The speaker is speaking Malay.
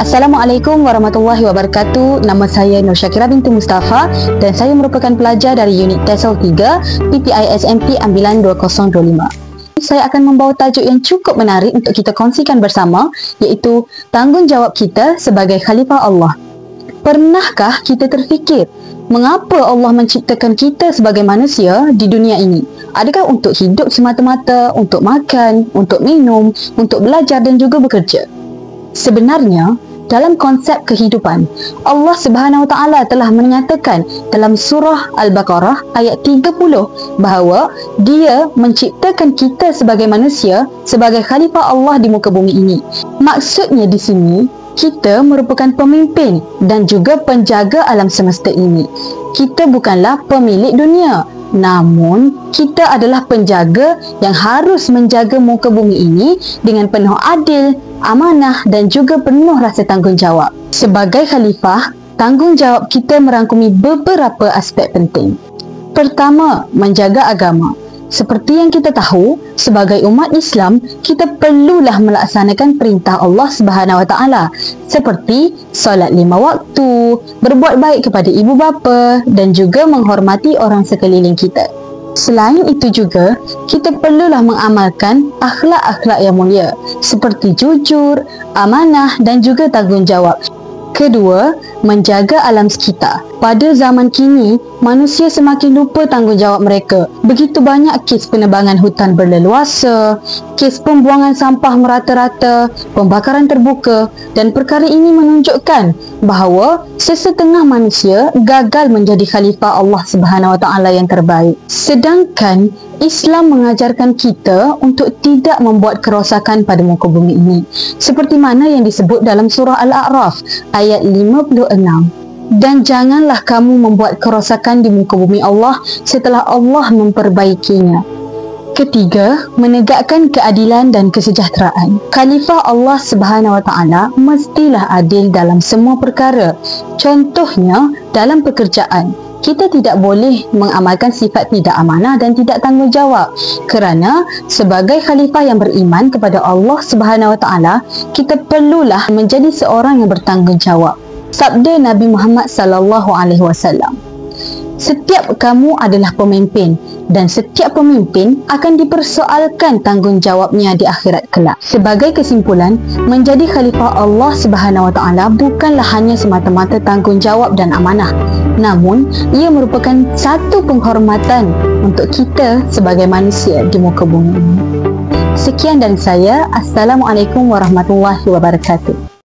Assalamualaikum warahmatullahi wabarakatuh. Nama saya Nur Syakira binti Mustafa dan saya merupakan pelajar dari unit TESOL 3 PPI SMP Ambilan 2025. Saya akan membawa tajuk yang cukup menarik untuk kita kongsikan bersama, iaitu tanggungjawab kita sebagai khalifah Allah. Pernahkah kita terfikir mengapa Allah menciptakan kita sebagai manusia di dunia ini? Adakah untuk hidup semata-mata, untuk makan, untuk minum, untuk belajar dan juga bekerja? Sebenarnya, dalam konsep kehidupan, Allah Subhanahu Wa Taala telah menyatakan dalam surah Al-Baqarah ayat 30 bahawa Dia menciptakan kita sebagai manusia sebagai khalifah Allah di muka bumi ini. Maksudnya di sini, kita merupakan pemimpin dan juga penjaga alam semesta ini. Kita bukanlah pemilik dunia, namun kita adalah penjaga yang harus menjaga muka bumi ini dengan penuh adil, amanah dan juga penuh rasa tanggungjawab. Sebagai khalifah, tanggungjawab kita merangkumi beberapa aspek penting. Pertama, menjaga agama. Seperti yang kita tahu, sebagai umat Islam, kita perlulah melaksanakan perintah Allah Subhanahu Wa Taala seperti solat 5 waktu, berbuat baik kepada ibu bapa dan juga menghormati orang sekeliling kita. Selain itu juga, kita perlulah mengamalkan akhlak-akhlak yang mulia seperti jujur, amanah dan juga tanggungjawab. Kedua, menjaga alam sekitar. Pada zaman kini, manusia semakin lupa tanggungjawab mereka. Begitu banyak kes penebangan hutan berleluasa, kes pembuangan sampah merata-rata, pembakaran terbuka dan perkara ini menunjukkan bahawa sesetengah manusia gagal menjadi khalifah Allah Subhanahu Wa Taala yang terbaik. Sedangkan Islam mengajarkan kita untuk tidak membuat kerosakan pada muka bumi ini, seperti mana yang disebut dalam surah Al-A'raf ayat 56. Dan janganlah kamu membuat kerosakan di muka bumi Allah setelah Allah memperbaikinya. Ketiga, menegakkan keadilan dan kesejahteraan. Khalifah Allah Subhanahu Wa Taala mestilah adil dalam semua perkara. Contohnya, dalam pekerjaan, kita tidak boleh mengamalkan sifat tidak amanah dan tidak tanggungjawab. Kerana sebagai khalifah yang beriman kepada Allah Subhanahu Wa Taala, kita perlulah menjadi seorang yang bertanggungjawab. Sabda Nabi Muhammad sallallahu alaihi wasallam, setiap kamu adalah pemimpin dan setiap pemimpin akan dipersoalkan tanggungjawabnya di akhirat kelak. Sebagai kesimpulan, menjadi khalifah Allah Subhanahu Wa Taala bukanlah hanya semata-mata tanggungjawab dan amanah, namun ia merupakan satu penghormatan untuk kita sebagai manusia di muka bumi ini. Sekian dari saya. Assalamualaikum warahmatullahi wabarakatuh.